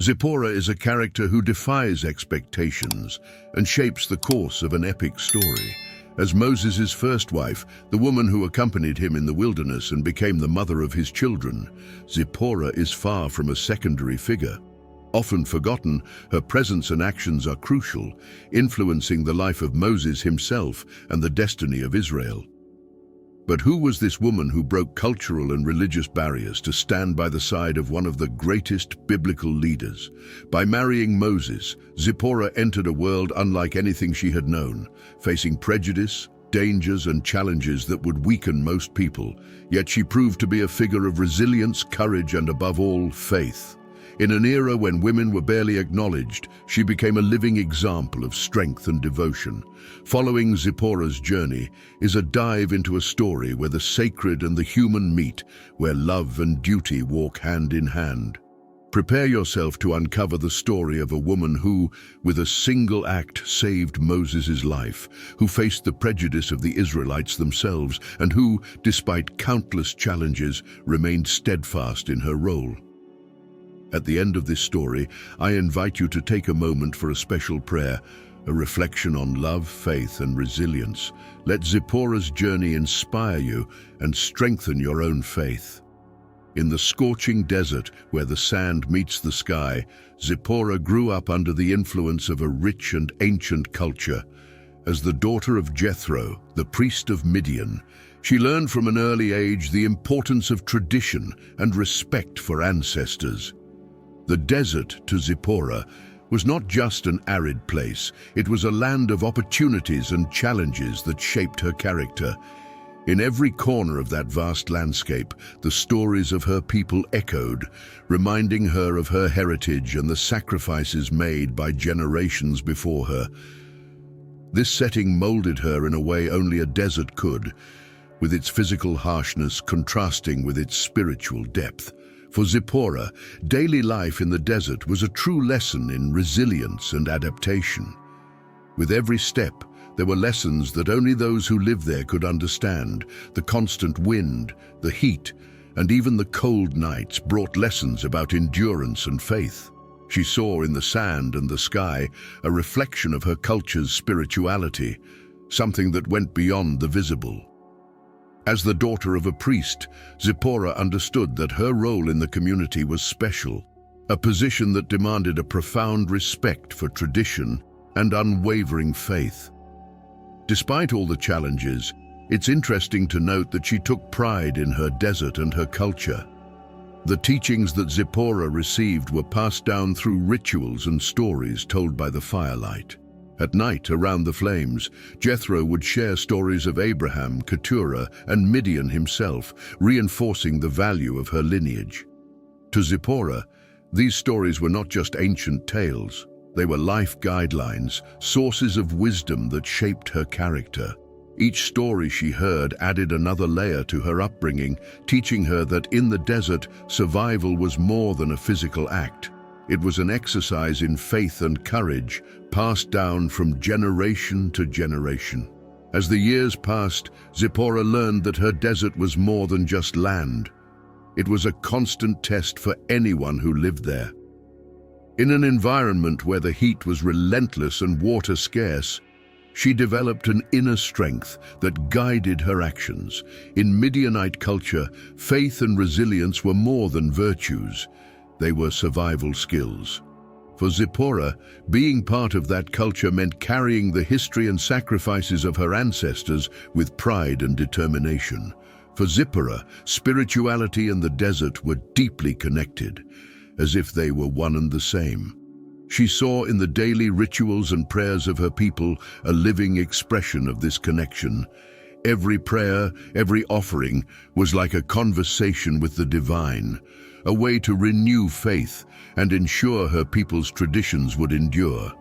Zipporah is a character who defies expectations and shapes the course of an epic story. As Moses' first wife, the woman who accompanied him in the wilderness and became the mother of his children, Zipporah is far from a secondary figure. Often forgotten, her presence and actions are crucial, influencing the life of Moses himself and the destiny of Israel. But who was this woman who broke cultural and religious barriers to stand by the side of one of the greatest biblical leaders? By marrying Moses, Zipporah entered a world unlike anything she had known, facing prejudice, dangers and challenges that would weaken most people. Yet she proved to be a figure of resilience, courage and above all, faith. In an era when women were barely acknowledged, she became a living example of strength and devotion. Following Zipporah's journey is a dive into a story where the sacred and the human meet, where love and duty walk hand in hand. Prepare yourself to uncover the story of a woman who, with a single act, saved Moses' life, who faced the prejudice of the Israelites themselves, and who, despite countless challenges, remained steadfast in her role. At the end of this story, I invite you to take a moment for a special prayer, a reflection on love, faith, and resilience. Let Zipporah's journey inspire you and strengthen your own faith. In the scorching desert where the sand meets the sky, Zipporah grew up under the influence of a rich and ancient culture. As the daughter of Jethro, the priest of Midian, she learned from an early age the importance of tradition and respect for ancestors. The desert, to Zipporah, was not just an arid place. It was a land of opportunities and challenges that shaped her character. In every corner of that vast landscape, the stories of her people echoed, reminding her of her heritage and the sacrifices made by generations before her. This setting molded her in a way only a desert could, with its physical harshness contrasting with its spiritual depth. For Zipporah, daily life in the desert was a true lesson in resilience and adaptation. With every step, there were lessons that only those who lived there could understand. The constant wind, the heat, and even the cold nights brought lessons about endurance and faith. She saw in the sand and the sky a reflection of her culture's spirituality, something that went beyond the visible. As the daughter of a priest, Zipporah understood that her role in the community was special, a position that demanded a profound respect for tradition and unwavering faith. Despite all the challenges, it's interesting to note that she took pride in her desert and her culture. The teachings that Zipporah received were passed down through rituals and stories told by the firelight. At night, around the flames, Jethro would share stories of Abraham, Keturah, and Midian himself, reinforcing the value of her lineage. To Zipporah, these stories were not just ancient tales. They were life guidelines, sources of wisdom that shaped her character. Each story she heard added another layer to her upbringing, teaching her that in the desert, survival was more than a physical act. It was an exercise in faith and courage, passed down from generation to generation. As the years passed, Zipporah learned that her desert was more than just land. It was a constant test for anyone who lived there. In an environment where the heat was relentless and water scarce, she developed an inner strength that guided her actions. In Midianite culture, faith and resilience were more than virtues. They were survival skills. For Zipporah, being part of that culture meant carrying the history and sacrifices of her ancestors with pride and determination. For Zipporah, spirituality and the desert were deeply connected, as if they were one and the same. She saw in the daily rituals and prayers of her people a living expression of this connection. Every prayer, every offering was like a conversation with the divine, a way to renew faith and ensure her people's traditions would endure.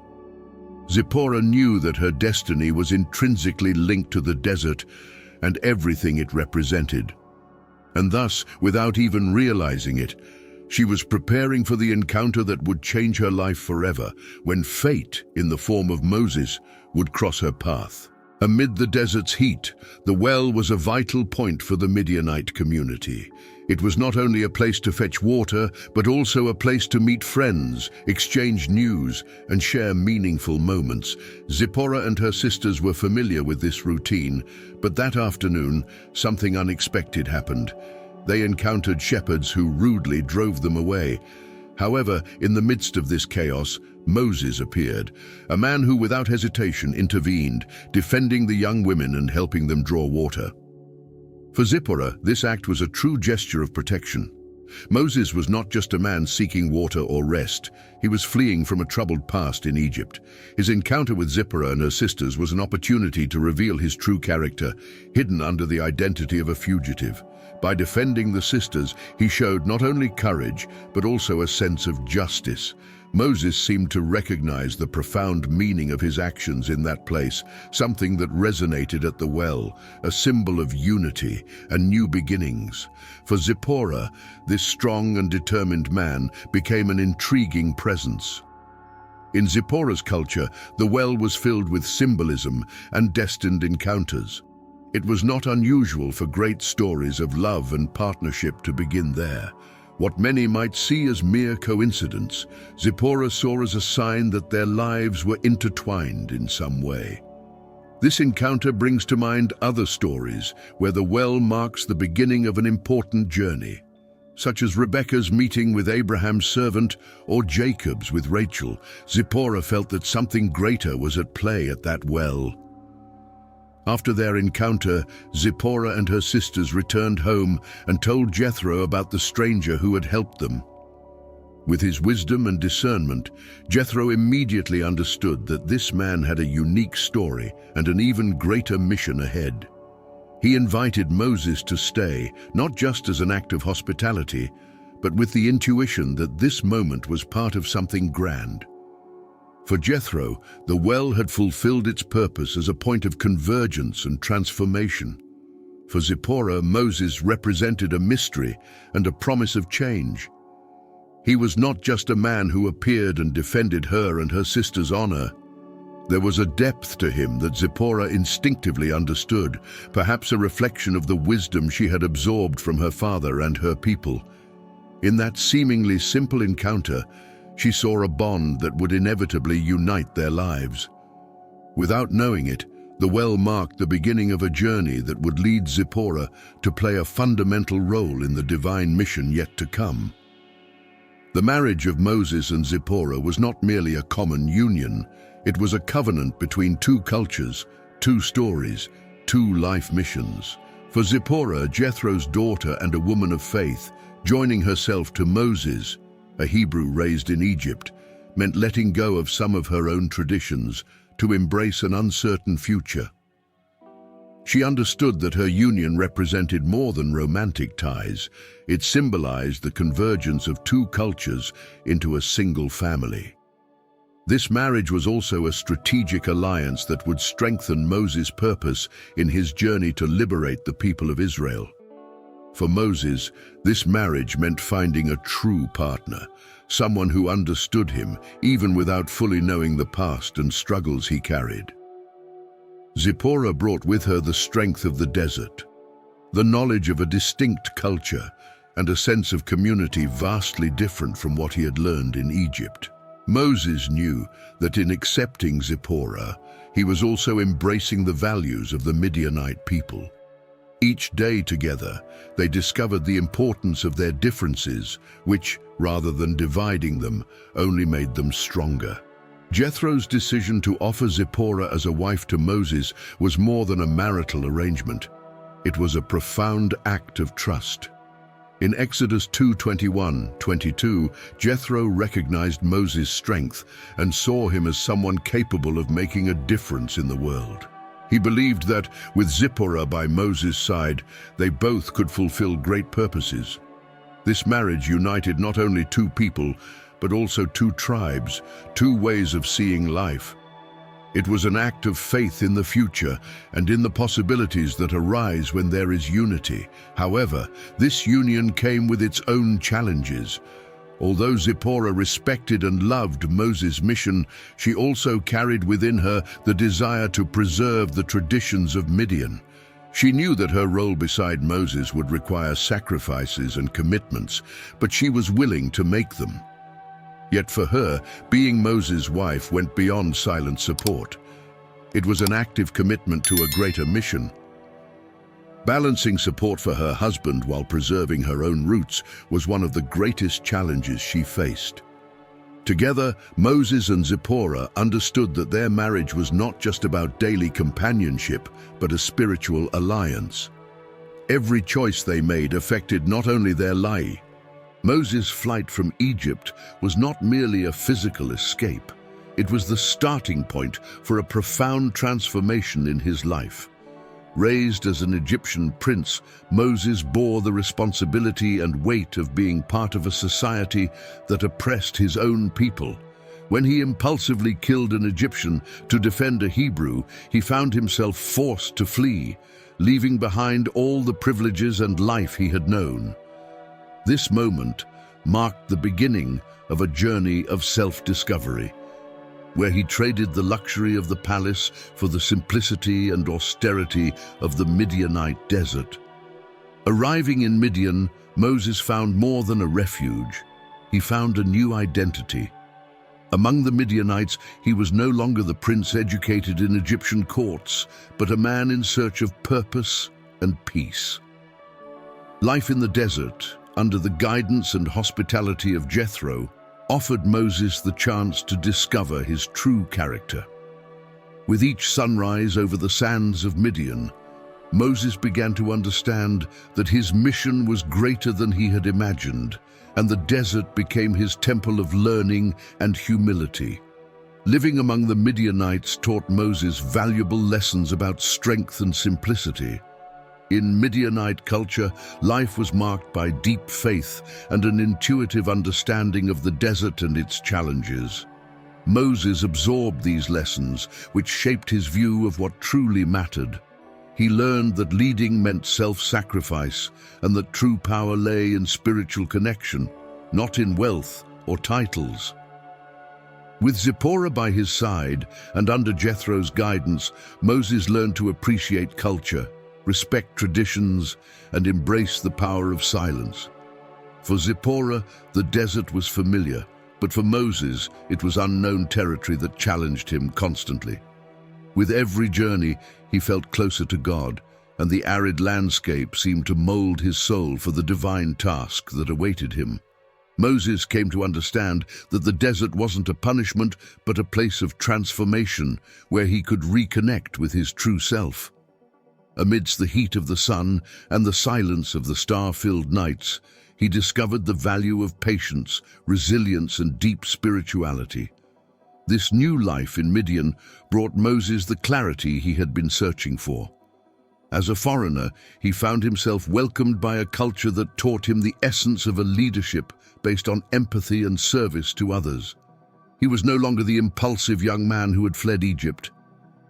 Zipporah knew that her destiny was intrinsically linked to the desert and everything it represented. And thus, without even realizing it, she was preparing for the encounter that would change her life forever, when fate, in the form of Moses, would cross her path. Amid the desert's heat, the well was a vital point for the Midianite community. It was not only a place to fetch water, but also a place to meet friends, exchange news, and share meaningful moments. Zipporah and her sisters were familiar with this routine, but that afternoon, something unexpected happened. They encountered shepherds who rudely drove them away. However, in the midst of this chaos, Moses appeared, a man who without hesitation intervened, defending the young women and helping them draw water. For Zipporah, this act was a true gesture of protection. Moses was not just a man seeking water or rest. He was fleeing from a troubled past in Egypt. His encounter with Zipporah and her sisters was an opportunity to reveal his true character, hidden under the identity of a fugitive. By defending the sisters, he showed not only courage, but also a sense of justice. Moses seemed to recognize the profound meaning of his actions in that place, something that resonated at the well, a symbol of unity and new beginnings. For Zipporah, this strong and determined man became an intriguing presence. In Zipporah's culture, the well was filled with symbolism and destined encounters. It was not unusual for great stories of love and partnership to begin there. What many might see as mere coincidence, Zipporah saw as a sign that their lives were intertwined in some way. This encounter brings to mind other stories where the well marks the beginning of an important journey, such as Rebekah's meeting with Abraham's servant or Jacob's with Rachel. Zipporah felt that something greater was at play at that well. After their encounter, Zipporah and her sisters returned home and told Jethro about the stranger who had helped them. With his wisdom and discernment, Jethro immediately understood that this man had a unique story and an even greater mission ahead. He invited Moses to stay, not just as an act of hospitality, but with the intuition that this moment was part of something grand. For Jethro, the well had fulfilled its purpose as a point of convergence and transformation. For Zipporah, Moses represented a mystery and a promise of change. He was not just a man who appeared and defended her and her sister's honor. There was a depth to him that Zipporah instinctively understood, perhaps a reflection of the wisdom she had absorbed from her father and her people. In that seemingly simple encounter, she saw a bond that would inevitably unite their lives. Without knowing it, the well marked the beginning of a journey that would lead Zipporah to play a fundamental role in the divine mission yet to come. The marriage of Moses and Zipporah was not merely a common union, it was a covenant between two cultures, two stories, two life missions. For Zipporah, Jethro's daughter and a woman of faith, joining herself to Moses, a Hebrew raised in Egypt, meant letting go of some of her own traditions to embrace an uncertain future. She understood that her union represented more than romantic ties. It symbolized the convergence of two cultures into a single family. This marriage was also a strategic alliance that would strengthen Moses' purpose in his journey to liberate the people of Israel. For Moses, this marriage meant finding a true partner, someone who understood him, even without fully knowing the past and struggles he carried. Zipporah brought with her the strength of the desert, the knowledge of a distinct culture, and a sense of community vastly different from what he had learned in Egypt. Moses knew that in accepting Zipporah, he was also embracing the values of the Midianite people. Each day together, they discovered the importance of their differences, which, rather than dividing them, only made them stronger. Jethro's decision to offer Zipporah as a wife to Moses was more than a marital arrangement. It was a profound act of trust. In Exodus 2:21-22, Jethro recognized Moses' strength and saw him as someone capable of making a difference in the world. He believed that, with Zipporah by Moses' side, they both could fulfill great purposes. This marriage united not only two people, but also two tribes, two ways of seeing life. It was an act of faith in the future and in the possibilities that arise when there is unity. However, this union came with its own challenges. Although Zipporah respected and loved Moses' mission, she also carried within her the desire to preserve the traditions of Midian. She knew that her role beside Moses would require sacrifices and commitments, but she was willing to make them. Yet for her, being Moses' wife went beyond silent support. It was an active commitment to a greater mission. Balancing support for her husband while preserving her own roots was one of the greatest challenges she faced. Together, Moses and Zipporah understood that their marriage was not just about daily companionship, but a spiritual alliance. Every choice they made affected not only their life. Moses' flight from Egypt was not merely a physical escape. It was the starting point for a profound transformation in his life. Raised as an Egyptian prince, Moses bore the responsibility and weight of being part of a society that oppressed his own people. When he impulsively killed an Egyptian to defend a Hebrew, he found himself forced to flee, leaving behind all the privileges and life he had known. This moment marked the beginning of a journey of self-discovery, where he traded the luxury of the palace for the simplicity and austerity of the Midianite desert. Arriving in Midian, Moses found more than a refuge. He found a new identity. Among the Midianites, he was no longer the prince educated in Egyptian courts, but a man in search of purpose and peace. Life in the desert, under the guidance and hospitality of Jethro, offered Moses the chance to discover his true character. With each sunrise over the sands of Midian, Moses began to understand that his mission was greater than he had imagined, and the desert became his temple of learning and humility. Living among the Midianites taught Moses valuable lessons about strength and simplicity. In Midianite culture, life was marked by deep faith and an intuitive understanding of the desert and its challenges. Moses absorbed these lessons, which shaped his view of what truly mattered. He learned that leading meant self-sacrifice and that true power lay in spiritual connection, not in wealth or titles. With Zipporah by his side and under Jethro's guidance, Moses learned to appreciate culture, respect traditions, and embrace the power of silence. For Zipporah, the desert was familiar, but for Moses, it was unknown territory that challenged him constantly. With every journey, he felt closer to God, and the arid landscape seemed to mold his soul for the divine task that awaited him. Moses came to understand that the desert wasn't a punishment, but a place of transformation, where he could reconnect with his true self. Amidst the heat of the sun and the silence of the star-filled nights, he discovered the value of patience, resilience, and deep spirituality. This new life in Midian brought Moses the clarity he had been searching for. As a foreigner, he found himself welcomed by a culture that taught him the essence of a leadership based on empathy and service to others. He was no longer the impulsive young man who had fled Egypt.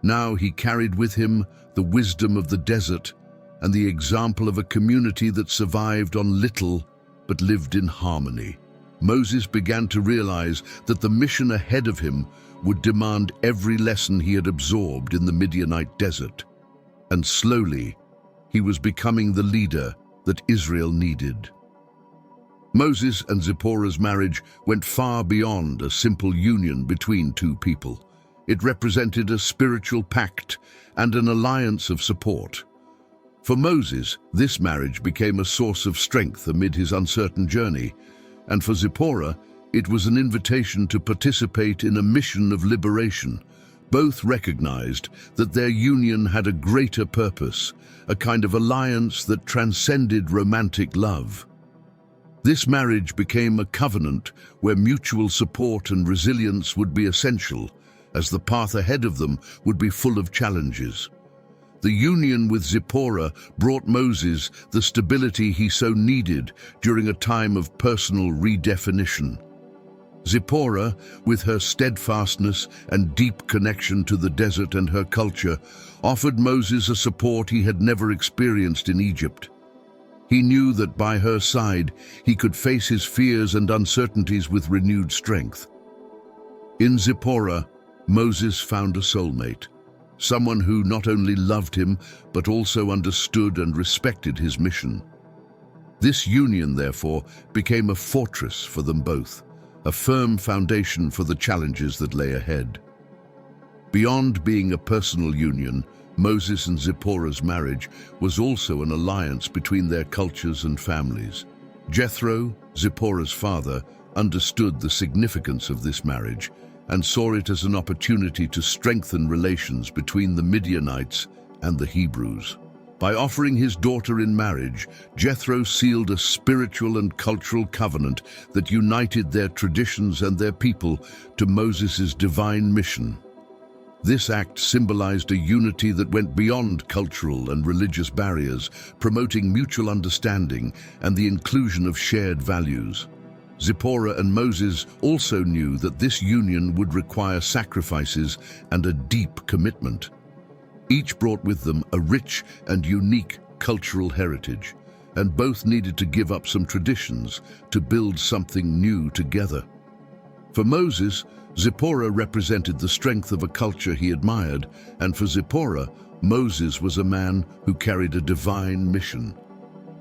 Now he carried with him the wisdom of the desert and the example of a community that survived on little but lived in harmony. Moses began to realize that the mission ahead of him would demand every lesson he had absorbed in the Midianite desert. And slowly, he was becoming the leader that Israel needed. Moses and Zipporah's marriage went far beyond a simple union between two people. It represented a spiritual pact and an alliance of support. For Moses, this marriage became a source of strength amid his uncertain journey, and for Zipporah, it was an invitation to participate in a mission of liberation. Both recognized that their union had a greater purpose, a kind of alliance that transcended romantic love. This marriage became a covenant where mutual support and resilience would be essential, as the path ahead of them would be full of challenges. The union with Zipporah brought Moses the stability he so needed during a time of personal redefinition. Zipporah, with her steadfastness and deep connection to the desert and her culture, offered Moses a support he had never experienced in Egypt. He knew that by her side he could face his fears and uncertainties with renewed strength. In Zipporah, Moses found a soulmate, someone who not only loved him but also understood and respected his mission. This union, therefore, became a fortress for them both, a firm foundation for the challenges that lay ahead. Beyond being a personal union, Moses and Zipporah's marriage was also an alliance between their cultures and families. Jethro, Zipporah's father, understood the significance of this marriage and saw it as an opportunity to strengthen relations between the Midianites and the Hebrews. By offering his daughter in marriage, Jethro sealed a spiritual and cultural covenant that united their traditions and their people to Moses' divine mission. This act symbolized a unity that went beyond cultural and religious barriers, promoting mutual understanding and the inclusion of shared values. Zipporah and Moses also knew that this union would require sacrifices and a deep commitment. Each brought with them a rich and unique cultural heritage, and both needed to give up some traditions to build something new together. For Moses, Zipporah represented the strength of a culture he admired, and for Zipporah, Moses was a man who carried a divine mission.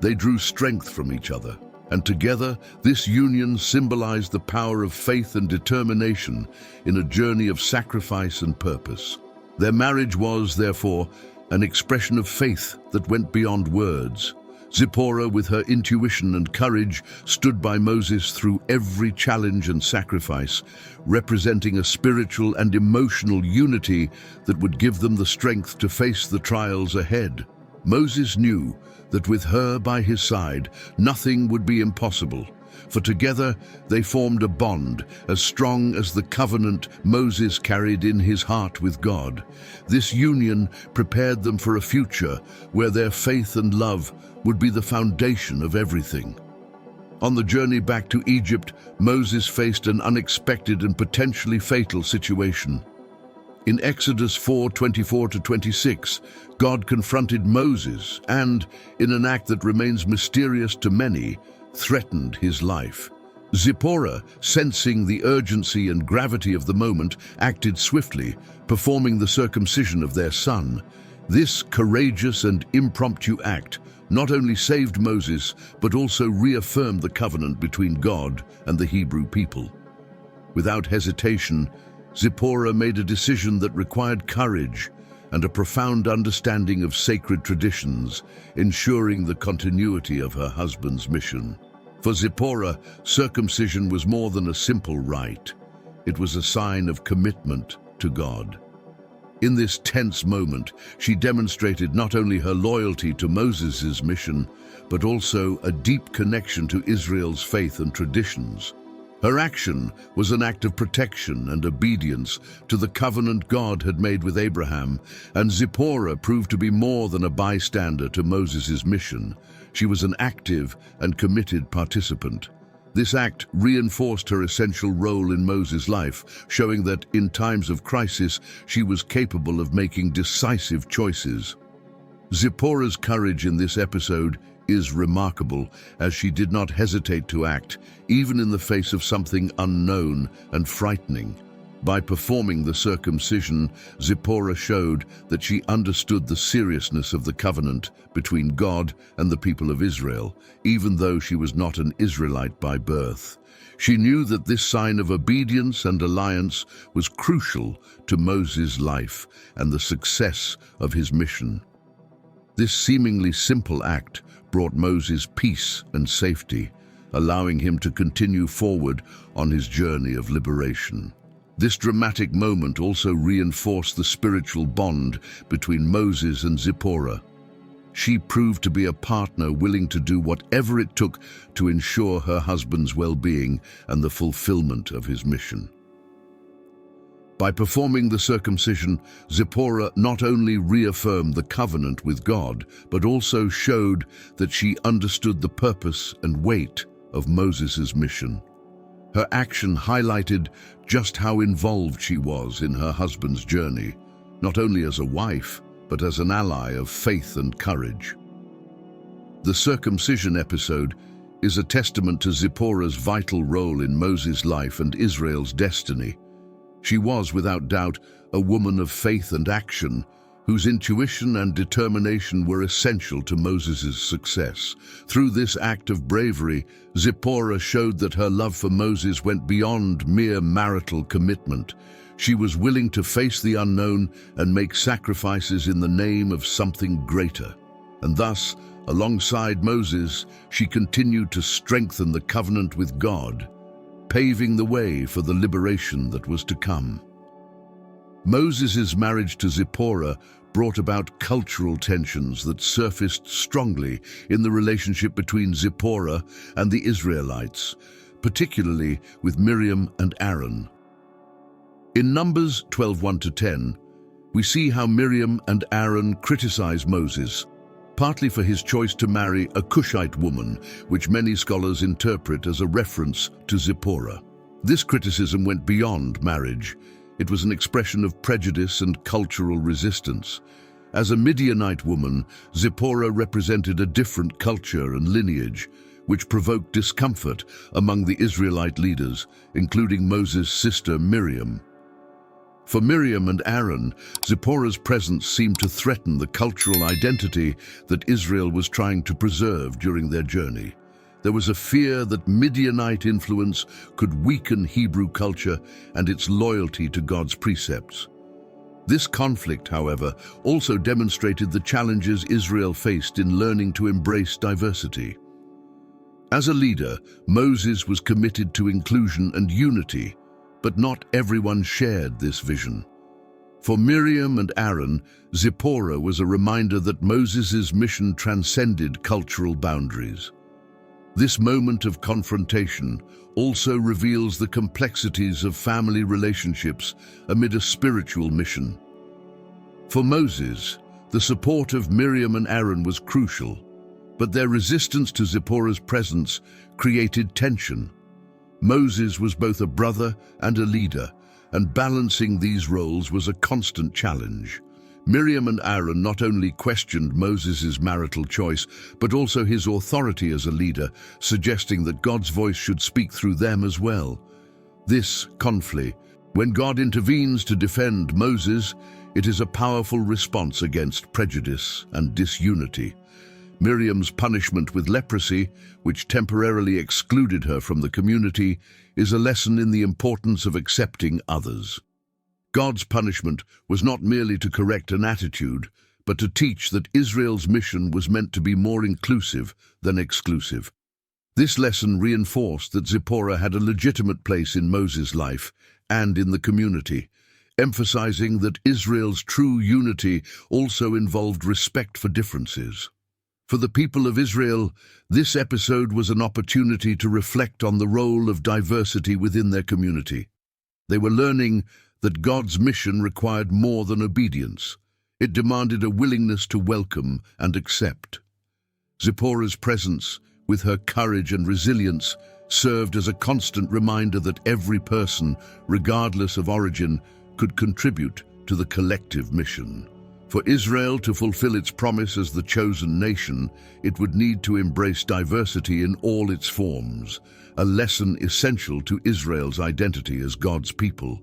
They drew strength from each other, and together this union symbolized the power of faith and determination in a journey of sacrifice and purpose. Their marriage was, therefore, an expression of faith that went beyond words. Zipporah, with her intuition and courage, stood by Moses through every challenge and sacrifice, representing a spiritual and emotional unity that would give them the strength to face the trials ahead. Moses knew that with her by his side, nothing would be impossible, for together they formed a bond as strong as the covenant Moses carried in his heart with God. This union prepared them for a future where their faith and love would be the foundation of everything. On the journey back to Egypt, Moses faced an unexpected and potentially fatal situation. In Exodus 4:24-26, God confronted Moses and, in an act that remains mysterious to many, threatened his life. Zipporah, sensing the urgency and gravity of the moment, acted swiftly, performing the circumcision of their son. This courageous and impromptu act not only saved Moses, but also reaffirmed the covenant between God and the Hebrew people. Without hesitation, Zipporah made a decision that required courage and a profound understanding of sacred traditions, ensuring the continuity of her husband's mission. For Zipporah, circumcision was more than a simple rite. It was a sign of commitment to God. In this tense moment, she demonstrated not only her loyalty to Moses' mission, but also a deep connection to Israel's faith and traditions. Her action was an act of protection and obedience to the covenant God had made with Abraham, and Zipporah proved to be more than a bystander to Moses' mission. She was an active and committed participant. This act reinforced her essential role in Moses' life, showing that in times of crisis, she was capable of making decisive choices. Zipporah's courage in this episode is remarkable, as she did not hesitate to act, even in the face of something unknown and frightening. By performing the circumcision, Zipporah showed that she understood the seriousness of the covenant between God and the people of Israel, even though she was not an Israelite by birth. She knew that this sign of obedience and alliance was crucial to Moses' life and the success of his mission. This seemingly simple act brought Moses peace and safety, allowing him to continue forward on his journey of liberation. This dramatic moment also reinforced the spiritual bond between Moses and Zipporah. She proved to be a partner willing to do whatever it took to ensure her husband's well-being and the fulfillment of his mission. By performing the circumcision, Zipporah not only reaffirmed the covenant with God, but also showed that she understood the purpose and weight of Moses' mission. Her action highlighted just how involved she was in her husband's journey, not only as a wife, but as an ally of faith and courage. The circumcision episode is a testament to Zipporah's vital role in Moses' life and Israel's destiny. She was, without doubt, a woman of faith and action, whose intuition and determination were essential to Moses' success. Through this act of bravery, Zipporah showed that her love for Moses went beyond mere marital commitment. She was willing to face the unknown and make sacrifices in the name of something greater. And thus, alongside Moses, she continued to strengthen the covenant with God, paving the way for the liberation that was to come. Moses' marriage to Zipporah brought about cultural tensions that surfaced strongly in the relationship between Zipporah and the Israelites, particularly with Miriam and Aaron. In Numbers 12:1-10, we see how Miriam and Aaron criticize Moses, partly for his choice to marry a Cushite woman, which many scholars interpret as a reference to Zipporah. This criticism went beyond marriage. It was an expression of prejudice and cultural resistance. As a Midianite woman, Zipporah represented a different culture and lineage, which provoked discomfort among the Israelite leaders, including Moses' sister Miriam. For Miriam and Aaron, Zipporah's presence seemed to threaten the cultural identity that Israel was trying to preserve during their journey. There was a fear that Midianite influence could weaken Hebrew culture and its loyalty to God's precepts. This conflict, however, also demonstrated the challenges Israel faced in learning to embrace diversity. As a leader, Moses was committed to inclusion and unity, but not everyone shared this vision. For Miriam and Aaron, Zipporah was a reminder that Moses' mission transcended cultural boundaries. This moment of confrontation also reveals the complexities of family relationships amid a spiritual mission. For Moses, the support of Miriam and Aaron was crucial, but their resistance to Zipporah's presence created tension. Moses was both a brother and a leader, and balancing these roles was a constant challenge. Miriam and Aaron not only questioned Moses' marital choice, but also his authority as a leader, suggesting that God's voice should speak through them as well. This conflict, when God intervenes to defend Moses, it is a powerful response against prejudice and disunity. Miriam's punishment with leprosy, which temporarily excluded her from the community, is a lesson in the importance of accepting others. God's punishment was not merely to correct an attitude, but to teach that Israel's mission was meant to be more inclusive than exclusive. This lesson reinforced that Zipporah had a legitimate place in Moses' life and in the community, emphasizing that Israel's true unity also involved respect for differences. For the people of Israel, this episode was an opportunity to reflect on the role of diversity within their community. They were learning that God's mission required more than obedience. It demanded a willingness to welcome and accept. Zipporah's presence, with her courage and resilience, served as a constant reminder that every person, regardless of origin, could contribute to the collective mission. For Israel to fulfill its promise as the chosen nation, it would need to embrace diversity in all its forms, a lesson essential to Israel's identity as God's people.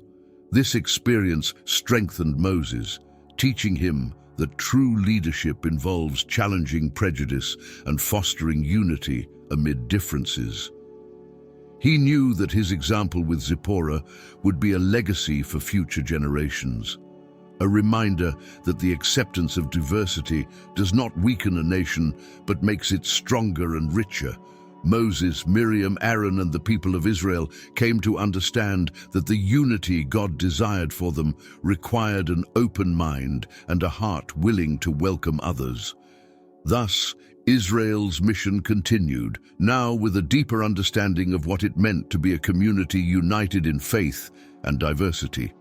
This experience strengthened Moses, teaching him that true leadership involves challenging prejudice and fostering unity amid differences. He knew that his example with Zipporah would be a legacy for future generations, a reminder that the acceptance of diversity does not weaken a nation but makes it stronger and richer. Moses, Miriam, Aaron, and the people of Israel came to understand that the unity God desired for them required an open mind and a heart willing to welcome others. Thus, Israel's mission continued, now with a deeper understanding of what it meant to be a community united in faith and diversity.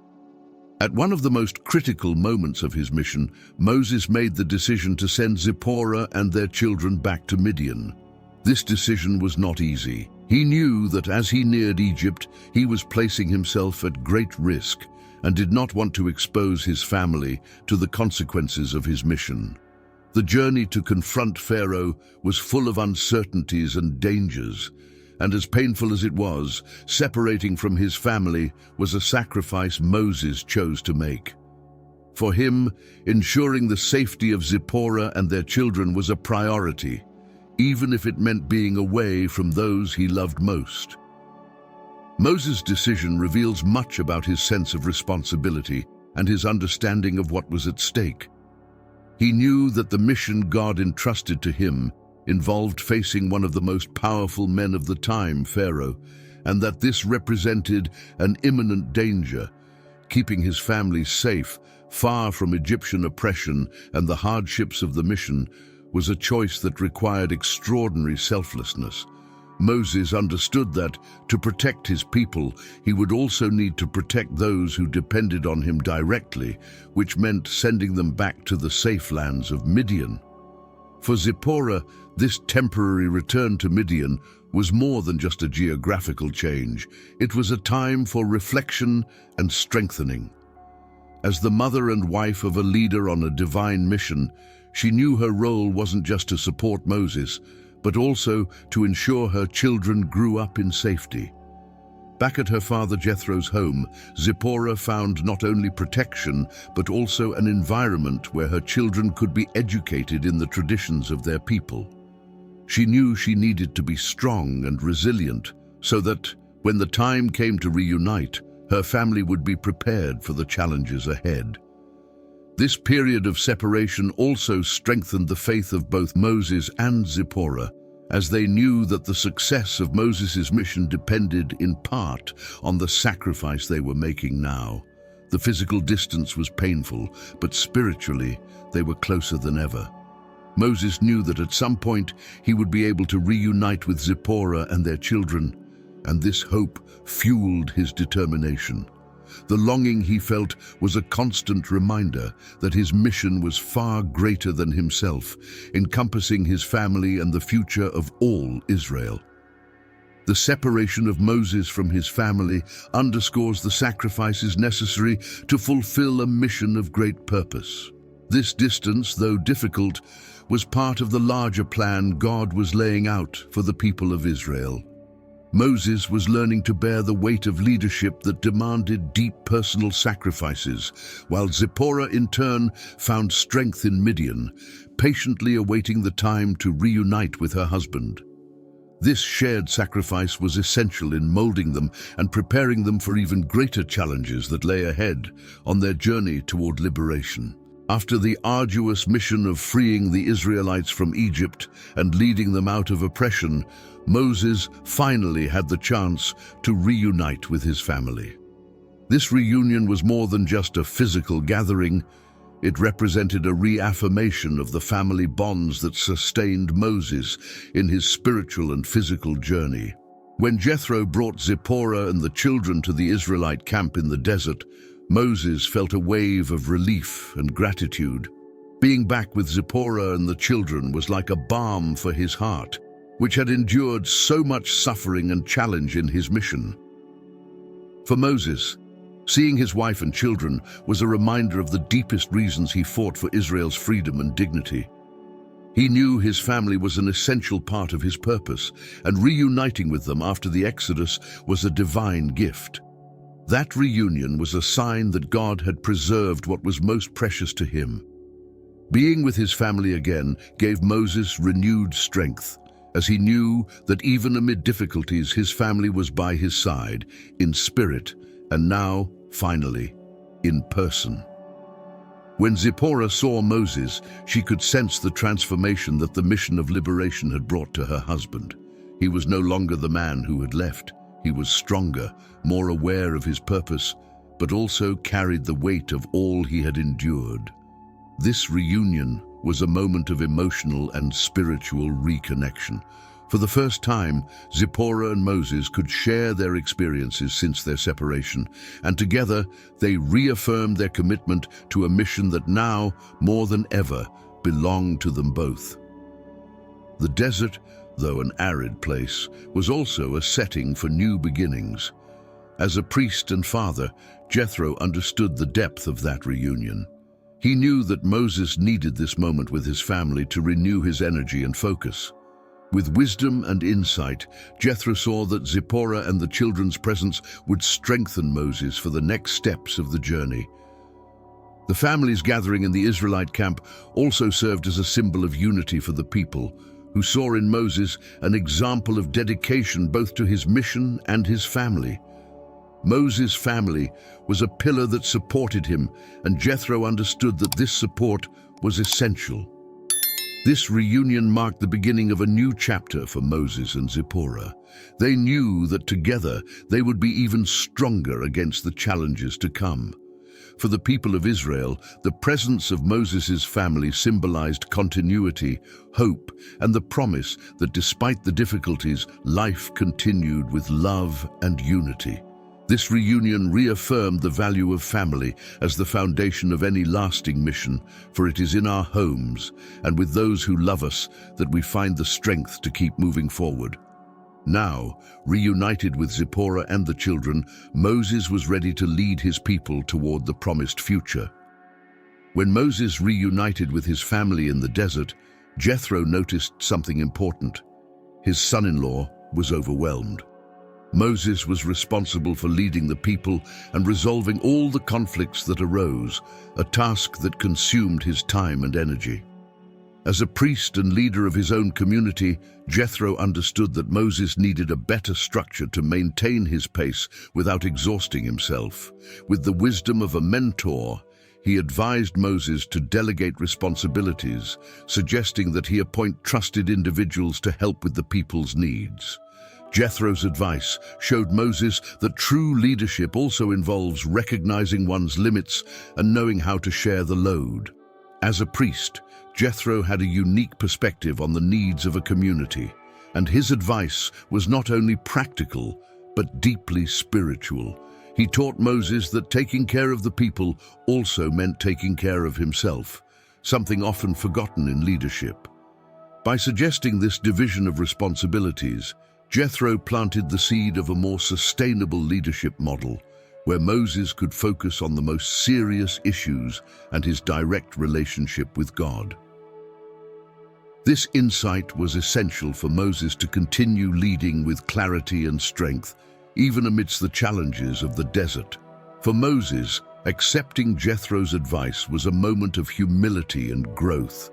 At one of the most critical moments of his mission, Moses made the decision to send Zipporah and their children back to Midian. This decision was not easy. He knew that as he neared Egypt, he was placing himself at great risk and did not want to expose his family to the consequences of his mission. The journey to confront Pharaoh was full of uncertainties and dangers, and as painful as it was, separating from his family was a sacrifice Moses chose to make. For him, ensuring the safety of Zipporah and their children was a priority, even if it meant being away from those he loved most. Moses' decision reveals much about his sense of responsibility and his understanding of what was at stake. He knew that the mission God entrusted to him involved facing one of the most powerful men of the time, Pharaoh, and that this represented an imminent danger. Keeping his family safe, far from Egyptian oppression and the hardships of the mission, was a choice that required extraordinary selflessness. Moses understood that, to protect his people, he would also need to protect those who depended on him directly, which meant sending them back to the safe lands of Midian. For Zipporah, this temporary return to Midian was more than just a geographical change. It was a time for reflection and strengthening. As the mother and wife of a leader on a divine mission, she knew her role wasn't just to support Moses, but also to ensure her children grew up in safety. Back at her father Jethro's home, Zipporah found not only protection, but also an environment where her children could be educated in the traditions of their people. She knew she needed to be strong and resilient, so that, when the time came to reunite, her family would be prepared for the challenges ahead. This period of separation also strengthened the faith of both Moses and Zipporah, as they knew that the success of Moses' mission depended in part on the sacrifice they were making now. The physical distance was painful, but spiritually they were closer than ever. Moses knew that at some point he would be able to reunite with Zipporah and their children, and this hope fueled his determination. The longing he felt was a constant reminder that his mission was far greater than himself, encompassing his family and the future of all Israel. The separation of Moses from his family underscores the sacrifices necessary to fulfill a mission of great purpose. This distance, though difficult, was part of the larger plan God was laying out for the people of Israel. Moses was learning to bear the weight of leadership that demanded deep personal sacrifices, while Zipporah in turn found strength in Midian, patiently awaiting the time to reunite with her husband. This shared sacrifice was essential in molding them and preparing them for even greater challenges that lay ahead on their journey toward liberation. After the arduous mission of freeing the Israelites from Egypt and leading them out of oppression, Moses finally had the chance to reunite with his family. This reunion was more than just a physical gathering. It represented a reaffirmation of the family bonds that sustained Moses in his spiritual and physical journey. When Jethro brought Zipporah and the children to the Israelite camp in the desert, Moses felt a wave of relief and gratitude. Being back with Zipporah and the children was like a balm for his heart, which had endured so much suffering and challenge in his mission. For Moses, seeing his wife and children was a reminder of the deepest reasons he fought for Israel's freedom and dignity. He knew his family was an essential part of his purpose, and reuniting with them after the Exodus was a divine gift. That reunion was a sign that God had preserved what was most precious to him. Being with his family again gave Moses renewed strength, as he knew that even amid difficulties his family was by his side, in spirit, and now, finally, in person. When Zipporah saw Moses, she could sense the transformation that the mission of liberation had brought to her husband. He was no longer the man who had left. He was stronger, more aware of his purpose, but also carried the weight of all he had endured. This reunion was a moment of emotional and spiritual reconnection. For the first time, Zipporah and Moses could share their experiences since their separation, and together they reaffirmed their commitment to a mission that now, more than ever, belonged to them both. The desert, though an arid place, was also a setting for new beginnings. As a priest and father, Jethro understood the depth of that reunion. He knew that Moses needed this moment with his family to renew his energy and focus. With wisdom and insight, Jethro saw that Zipporah and the children's presence would strengthen Moses for the next steps of the journey. The families gathering in the Israelite camp also served as a symbol of unity for the people, who saw in Moses an example of dedication both to his mission and his family. Moses' family was a pillar that supported him, and Jethro understood that this support was essential. This reunion marked the beginning of a new chapter for Moses and Zipporah. They knew that together they would be even stronger against the challenges to come. For the people of Israel, the presence of Moses' family symbolized continuity, hope, and the promise that despite the difficulties, life continued with love and unity. This reunion reaffirmed the value of family as the foundation of any lasting mission, for it is in our homes and with those who love us that we find the strength to keep moving forward. Now, reunited with Zipporah and the children, Moses was ready to lead his people toward the promised future. When Moses reunited with his family in the desert, Jethro noticed something important. His son-in-law was overwhelmed. Moses was responsible for leading the people and resolving all the conflicts that arose, a task that consumed his time and energy. As a priest and leader of his own community, Jethro understood that Moses needed a better structure to maintain his pace without exhausting himself. With the wisdom of a mentor, he advised Moses to delegate responsibilities, suggesting that he appoint trusted individuals to help with the people's needs. Jethro's advice showed Moses that true leadership also involves recognizing one's limits and knowing how to share the load. As a priest, Jethro had a unique perspective on the needs of a community, and his advice was not only practical, but deeply spiritual. He taught Moses that taking care of the people also meant taking care of himself, something often forgotten in leadership. By suggesting this division of responsibilities, Jethro planted the seed of a more sustainable leadership model, where Moses could focus on the most serious issues and his direct relationship with God. This insight was essential for Moses to continue leading with clarity and strength, even amidst the challenges of the desert. For Moses, accepting Jethro's advice was a moment of humility and growth.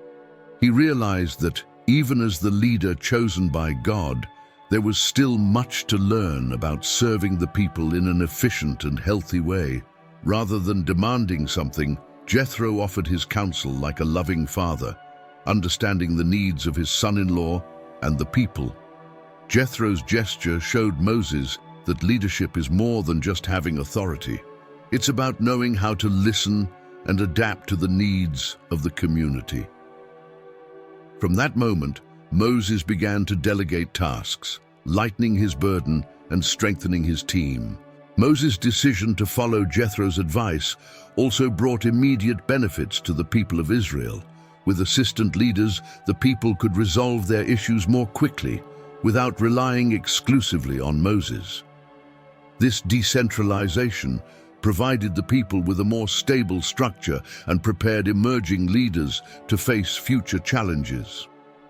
He realized that, even as the leader chosen by God, there was still much to learn about serving the people in an efficient and healthy way. Rather than demanding something, Jethro offered his counsel like a loving father, understanding the needs of his son-in-law and the people. Jethro's gesture showed Moses that leadership is more than just having authority. It's about knowing how to listen and adapt to the needs of the community. From that moment, Moses began to delegate tasks, lightening his burden and strengthening his team. Moses' decision to follow Jethro's advice also brought immediate benefits to the people of Israel. With assistant leaders, the people could resolve their issues more quickly, without relying exclusively on Moses. This decentralization provided the people with a more stable structure and prepared emerging leaders to face future challenges.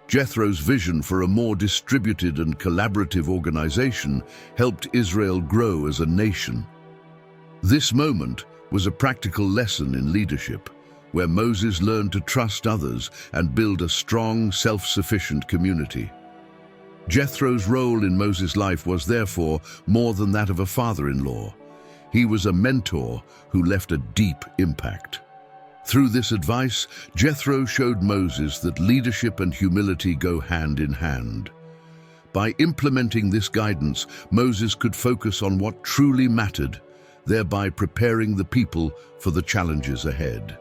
Jethro's vision for a more distributed and collaborative organization helped Israel grow as a nation. This moment was a practical lesson in leadership, where Moses learned to trust others and build a strong, self-sufficient community. Jethro's role in Moses' life was therefore more than that of a father-in-law. He was a mentor who left a deep impact. Through this advice, Jethro showed Moses that leadership and humility go hand in hand. By implementing this guidance, Moses could focus on what truly mattered, thereby preparing the people for the challenges ahead.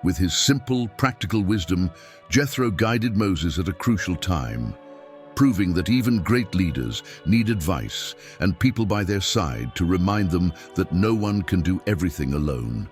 With his simple, practical wisdom, Jethro guided Moses at a crucial time, proving that even great leaders need advice and people by their side to remind them that no one can do everything alone.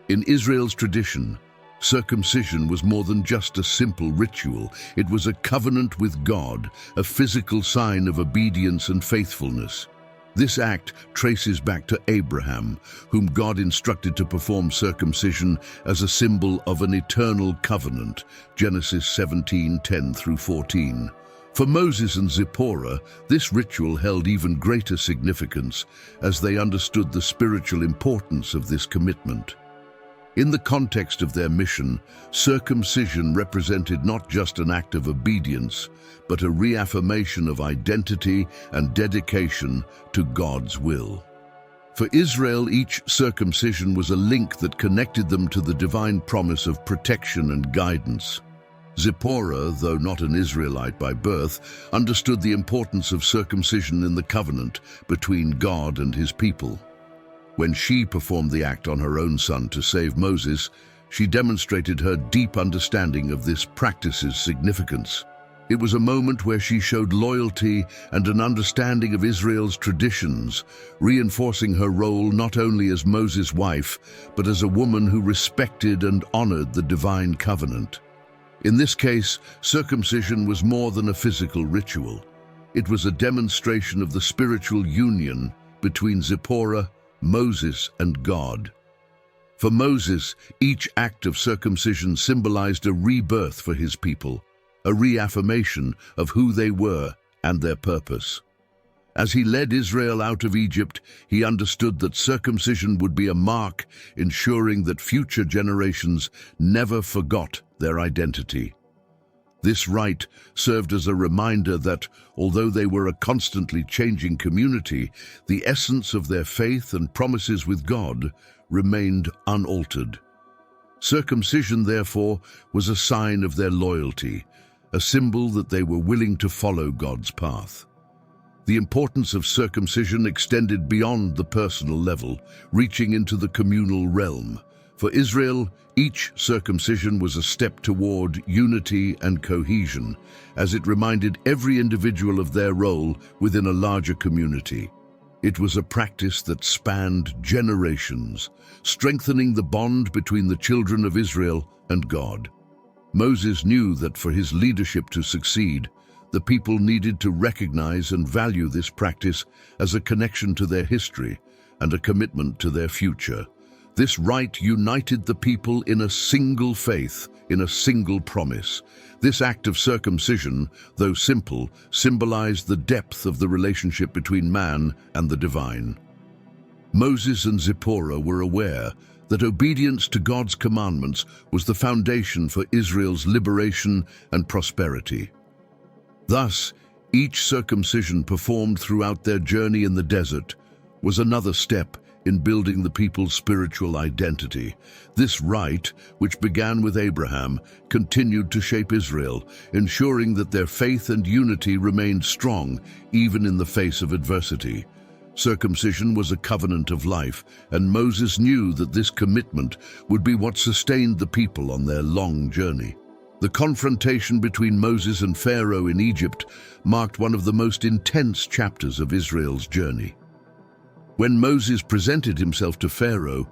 In Israel's tradition, circumcision was more than just a simple ritual. It was a covenant with God, a physical sign of obedience and faithfulness. This act traces back to Abraham, whom God instructed to perform circumcision as a symbol of an eternal covenant, Genesis 17:10 through 14. For Moses and Zipporah, this ritual held even greater significance as they understood the spiritual importance of this commitment. In the context of their mission, circumcision represented not just an act of obedience, but a reaffirmation of identity and dedication to God's will. For Israel, each circumcision was a link that connected them to the divine promise of protection and guidance. Zipporah, though not an Israelite by birth, understood the importance of circumcision in the covenant between God and his people. When she performed the act on her own son to save Moses, she demonstrated her deep understanding of this practice's significance. It was a moment where she showed loyalty and an understanding of Israel's traditions, reinforcing her role not only as Moses' wife, but as a woman who respected and honored the divine covenant. In this case, circumcision was more than a physical ritual. It was a demonstration of the spiritual union between Zipporah, Moses, and God. For Moses, each act of circumcision symbolized a rebirth for his people, a reaffirmation of who they were and their purpose. As he led Israel out of Egypt, he understood that circumcision would be a mark, ensuring that future generations never forgot their identity. This rite served as a reminder that, although they were a constantly changing community, the essence of their faith and promises with God remained unaltered. Circumcision, therefore, was a sign of their loyalty, a symbol that they were willing to follow God's path. The importance of circumcision extended beyond the personal level, reaching into the communal realm. For Israel, each circumcision was a step toward unity and cohesion, as it reminded every individual of their role within a larger community. It was a practice that spanned generations, strengthening the bond between the children of Israel and God. Moses knew that for his leadership to succeed, the people needed to recognize and value this practice as a connection to their history and a commitment to their future. This rite united the people in a single faith, in a single promise. This act of circumcision, though simple, symbolized the depth of the relationship between man and the divine. Moses and Zipporah were aware that obedience to God's commandments was the foundation for Israel's liberation and prosperity. Thus, each circumcision performed throughout their journey in the desert was another step in building the people's spiritual identity. This rite, which began with Abraham, continued to shape Israel, ensuring that their faith and unity remained strong even in the face of adversity. Circumcision was a covenant of life, and Moses knew that this commitment would be what sustained the people on their long journey. The confrontation between Moses and Pharaoh in Egypt marked one of the most intense chapters of Israel's journey. When Moses presented himself to Pharaoh,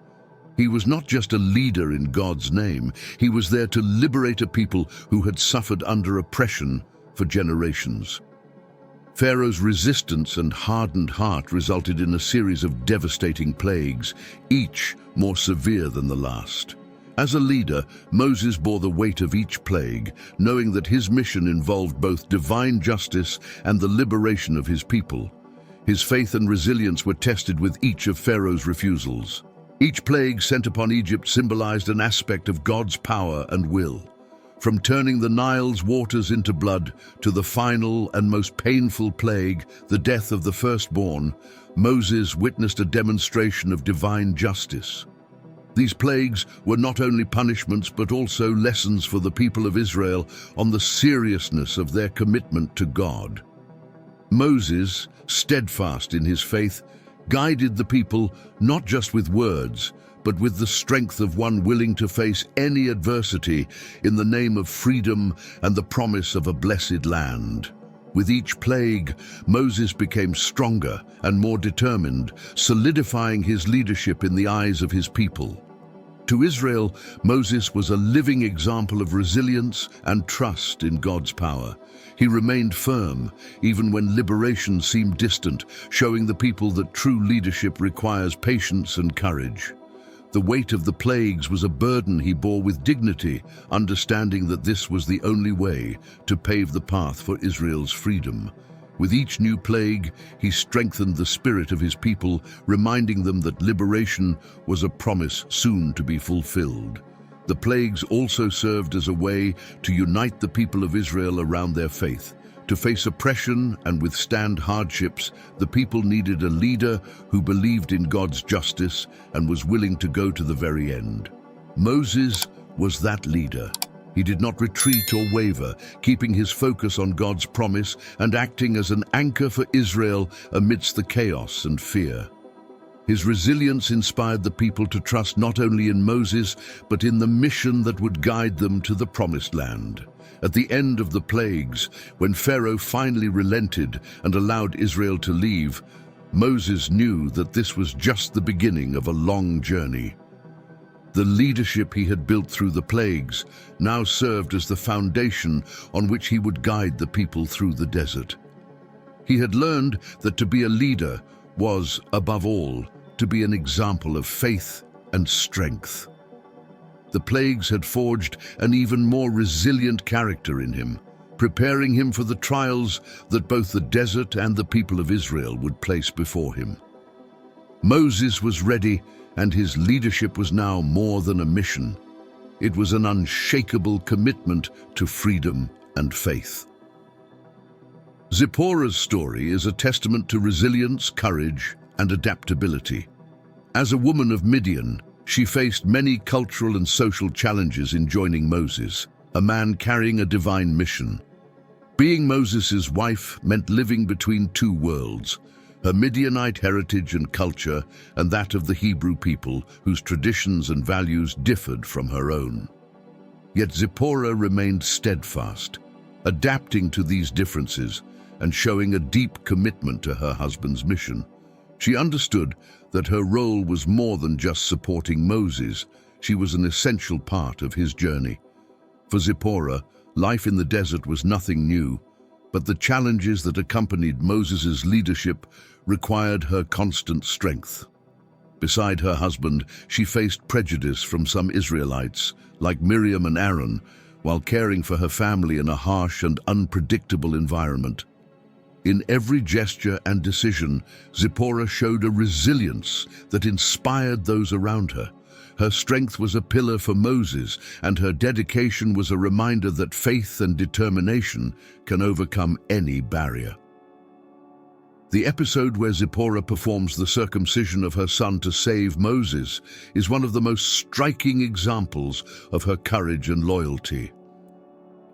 he was not just a leader in God's name, he was there to liberate a people who had suffered under oppression for generations. Pharaoh's resistance and hardened heart resulted in a series of devastating plagues, each more severe than the last. As a leader, Moses bore the weight of each plague, knowing that his mission involved both divine justice and the liberation of his people. His faith and resilience were tested with each of Pharaoh's refusals. Each plague sent upon Egypt symbolized an aspect of God's power and will. From turning the Nile's waters into blood to the final and most painful plague, the death of the firstborn, Moses witnessed a demonstration of divine justice. These plagues were not only punishments but also lessons for the people of Israel on the seriousness of their commitment to God. Moses, steadfast in his faith, guided the people not just with words, but with the strength of one willing to face any adversity in the name of freedom and the promise of a blessed land. With each plague, Moses became stronger and more determined, solidifying his leadership in the eyes of his people. To Israel, Moses was a living example of resilience and trust in God's power. He remained firm, even when liberation seemed distant, showing the people that true leadership requires patience and courage. The weight of the plagues was a burden he bore with dignity, understanding that this was the only way to pave the path for Israel's freedom. With each new plague, he strengthened the spirit of his people, reminding them that liberation was a promise soon to be fulfilled. The plagues also served as a way to unite the people of Israel around their faith. To face oppression and withstand hardships, the people needed a leader who believed in God's justice and was willing to go to the very end. Moses was that leader. He did not retreat or waver, keeping his focus on God's promise and acting as an anchor for Israel amidst the chaos and fear. His resilience inspired the people to trust not only in Moses, but in the mission that would guide them to the Promised Land. At the end of the plagues, when Pharaoh finally relented and allowed Israel to leave, Moses knew that this was just the beginning of a long journey. The leadership he had built through the plagues now served as the foundation on which he would guide the people through the desert. He had learned that to be a leader was, above all, to be an example of faith and strength. The plagues had forged an even more resilient character in him, preparing him for the trials that both the desert and the people of Israel would place before him. Moses was ready, and his leadership was now more than a mission. It was an unshakable commitment to freedom and faith. Zipporah's story is a testament to resilience, courage, and adaptability. As a woman of Midian, she faced many cultural and social challenges in joining Moses, a man carrying a divine mission. Being Moses' wife meant living between two worlds, her Midianite heritage and culture and that of the Hebrew people, whose traditions and values differed from her own. Yet Zipporah remained steadfast, adapting to these differences and showing a deep commitment to her husband's mission. She understood that her role was more than just supporting Moses. She was an essential part of his journey. For Zipporah, life in the desert was nothing new, but the challenges that accompanied Moses' leadership required her constant strength. Beside her husband, she faced prejudice from some Israelites, like Miriam and Aaron, while caring for her family in a harsh and unpredictable environment. In every gesture and decision, Zipporah showed a resilience that inspired those around her. Her strength was a pillar for Moses, and her dedication was a reminder that faith and determination can overcome any barrier. The episode where Zipporah performs the circumcision of her son to save Moses is one of the most striking examples of her courage and loyalty.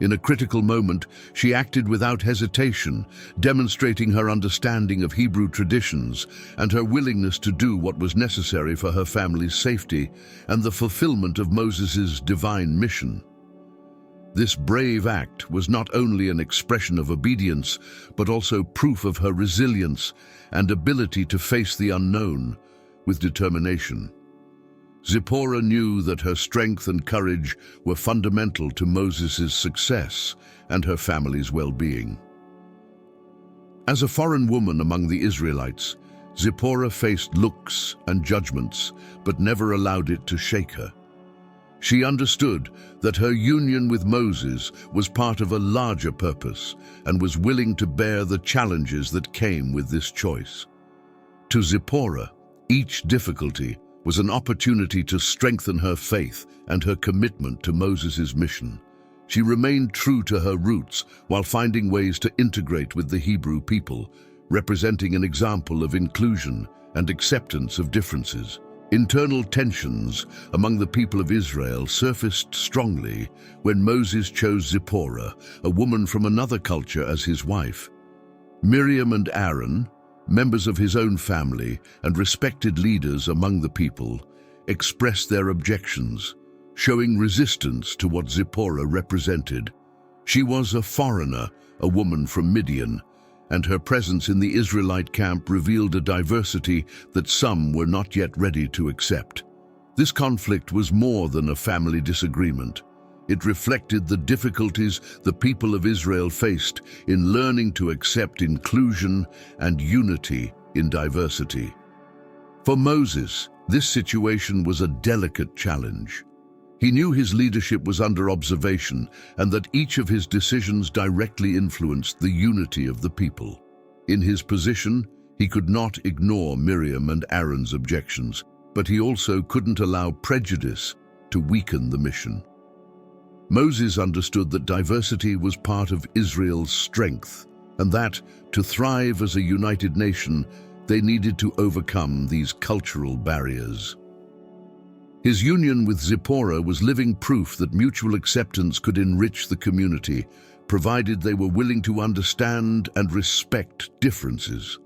In a critical moment, she acted without hesitation, demonstrating her understanding of Hebrew traditions and her willingness to do what was necessary for her family's safety and the fulfillment of Moses' divine mission. This brave act was not only an expression of obedience, but also proof of her resilience and ability to face the unknown with determination. Zipporah knew that her strength and courage were fundamental to Moses' success and her family's well-being. As a foreign woman among the Israelites, Zipporah faced looks and judgments, but never allowed it to shake her. She understood that her union with Moses was part of a larger purpose and was willing to bear the challenges that came with this choice. To Zipporah, each difficulty was an opportunity to strengthen her faith and her commitment to Moses' mission. She remained true to her roots while finding ways to integrate with the Hebrew people, representing an example of inclusion and acceptance of differences. Internal tensions among the people of Israel surfaced strongly when Moses chose Zipporah, a woman from another culture, as his wife. Miriam and Aaron, members of his own family and respected leaders among the people, expressed their objections, showing resistance to what Zipporah represented. She was a foreigner, a woman from Midian, and her presence in the Israelite camp revealed a diversity that some were not yet ready to accept. This conflict was more than a family disagreement. It reflected the difficulties the people of Israel faced in learning to accept inclusion and unity in diversity. For Moses, this situation was a delicate challenge. He knew his leadership was under observation and that each of his decisions directly influenced the unity of the people. In his position, he could not ignore Miriam and Aaron's objections, but he also couldn't allow prejudice to weaken the mission. Moses understood that diversity was part of Israel's strength, and that, to thrive as a united nation, they needed to overcome these cultural barriers. His union with Zipporah was living proof that mutual acceptance could enrich the community, provided they were willing to understand and respect differences.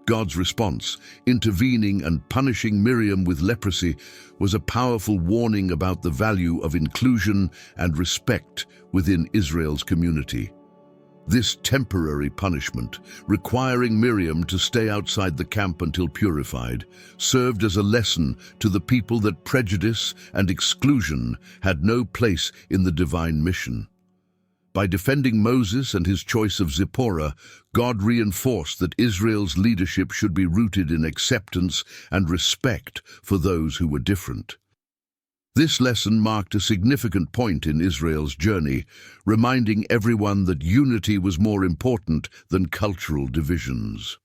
God's response, intervening and punishing Miriam with leprosy, was a powerful warning about the value of inclusion and respect within Israel's community. This temporary punishment, requiring Miriam to stay outside the camp until purified, served as a lesson to the people that prejudice and exclusion had no place in the divine mission. By defending Moses and his choice of Zipporah, God reinforced that Israel's leadership should be rooted in acceptance and respect for those who were different. This lesson marked a significant point in Israel's journey, reminding everyone that unity was more important than cultural divisions.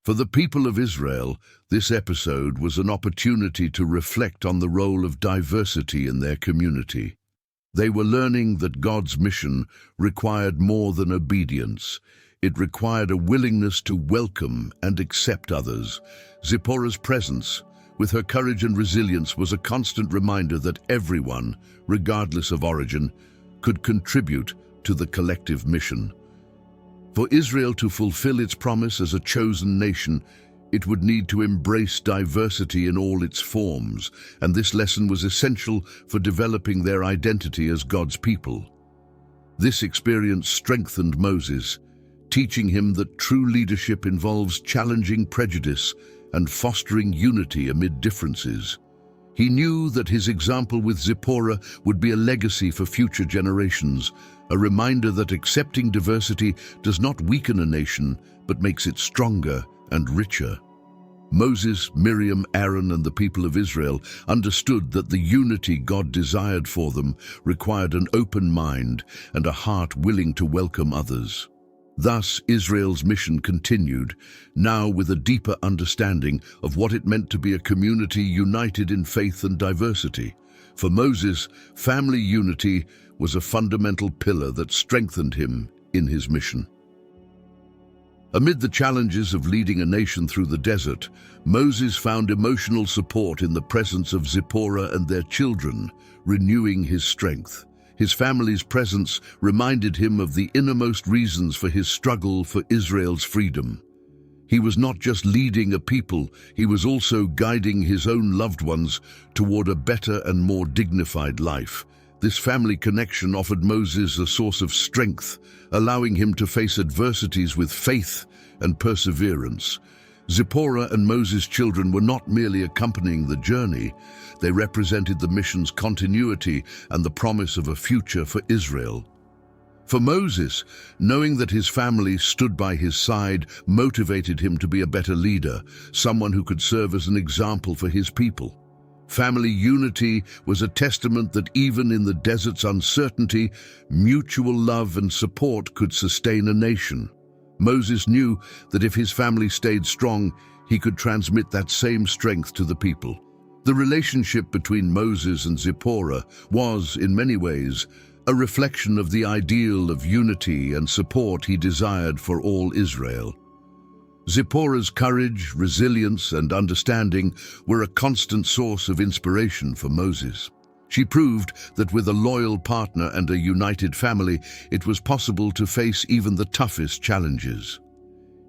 For the people of Israel, this episode was an opportunity to reflect on the role of diversity in their community. They were learning that God's mission required more than obedience. It required a willingness to welcome and accept others. Zipporah's presence, with her courage and resilience, was a constant reminder that everyone, regardless of origin, could contribute to the collective mission. For Israel to fulfill its promise as a chosen nation, it would need to embrace diversity in all its forms, and this lesson was essential for developing their identity as God's people. This experience strengthened Moses, teaching him that true leadership involves challenging prejudice and fostering unity amid differences. He knew that his example with Zipporah would be a legacy for future generations, a reminder that accepting diversity does not weaken a nation, but makes it stronger and richer. Moses, Miriam, Aaron, and the people of Israel understood that the unity God desired for them required an open mind and a heart willing to welcome others. Thus, Israel's mission continued, now with a deeper understanding of what it meant to be a community united in faith and diversity. For Moses, family unity was a fundamental pillar that strengthened him in his mission. Amid the challenges of leading a nation through the desert, Moses found emotional support in the presence of Zipporah and their children, renewing his strength. His family's presence reminded him of the innermost reasons for his struggle for Israel's freedom. He was not just leading a people, he was also guiding his own loved ones toward a better and more dignified life. This family connection offered Moses a source of strength, allowing him to face adversities with faith and perseverance. Zipporah and Moses' children were not merely accompanying the journey, they represented the mission's continuity and the promise of a future for Israel. For Moses, knowing that his family stood by his side motivated him to be a better leader, someone who could serve as an example for his people. Family unity was a testament that even in the desert's uncertainty, mutual love and support could sustain a nation. Moses knew that if his family stayed strong, he could transmit that same strength to the people. The relationship between Moses and Zipporah was, in many ways, a reflection of the ideal of unity and support he desired for all Israel. Zipporah's courage, resilience, and understanding were a constant source of inspiration for Moses. She proved that with a loyal partner and a united family, it was possible to face even the toughest challenges.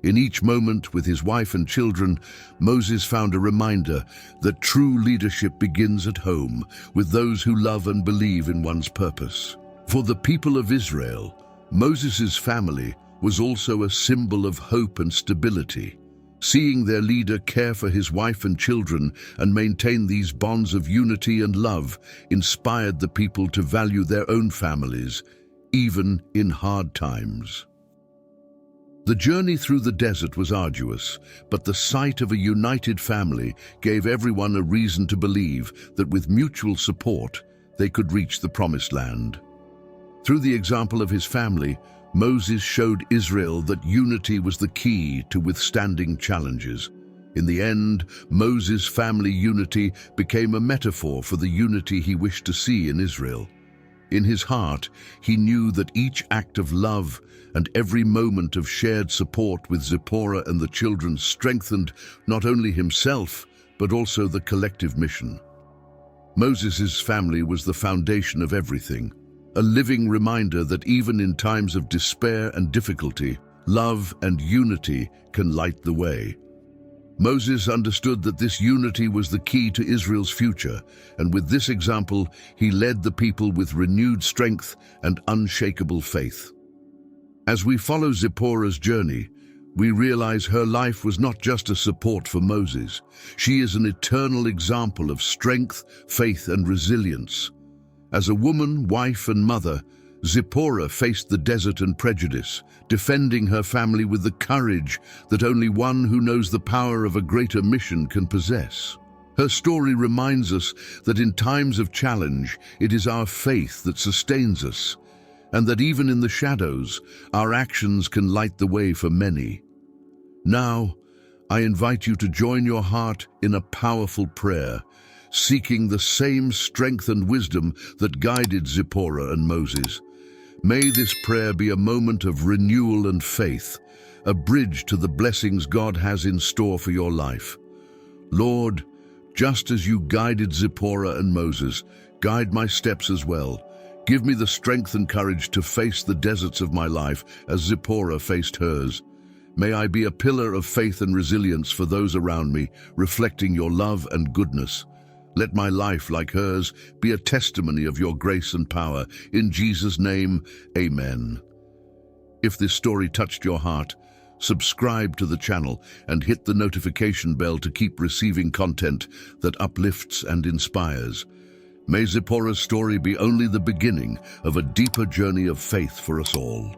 In each moment with his wife and children, Moses found a reminder that true leadership begins at home, with those who love and believe in one's purpose. For the people of Israel, Moses' family was also a symbol of hope and stability. Seeing their leader care for his wife and children and maintain these bonds of unity and love inspired the people to value their own families, even in hard times. The journey through the desert was arduous, but the sight of a united family gave everyone a reason to believe that with mutual support, they could reach the promised land. Through the example of his family, Moses showed Israel that unity was the key to withstanding challenges. In the end, Moses' family unity became a metaphor for the unity he wished to see in Israel. In his heart, he knew that each act of love and every moment of shared support with Zipporah and the children strengthened not only himself, but also the collective mission. Moses' family was the foundation of everything, a living reminder that even in times of despair and difficulty, love and unity can light the way. Moses understood that this unity was the key to Israel's future, and with this example, he led the people with renewed strength and unshakable faith. As we follow Zipporah's journey, we realize her life was not just a support for Moses. She is an eternal example of strength, faith, and resilience. As a woman, wife, and mother, Zipporah faced the desert and prejudice, defending her family with the courage that only one who knows the power of a greater mission can possess. Her story reminds us that in times of challenge, it is our faith that sustains us, and that even in the shadows, our actions can light the way for many. Now, I invite you to join your heart in a powerful prayer, seeking the same strength and wisdom that guided Zipporah and Moses. May this prayer be a moment of renewal and faith, a bridge to the blessings God has in store for your life. Lord, just as you guided Zipporah and Moses, guide my steps as well. Give me the strength and courage to face the deserts of my life as Zipporah faced hers. May I be a pillar of faith and resilience for those around me, reflecting your love and goodness. Let my life, like hers, be a testimony of your grace and power. In Jesus' name, amen. If this story touched your heart, subscribe to the channel and hit the notification bell to keep receiving content that uplifts and inspires. May Zipporah's story be only the beginning of a deeper journey of faith for us all.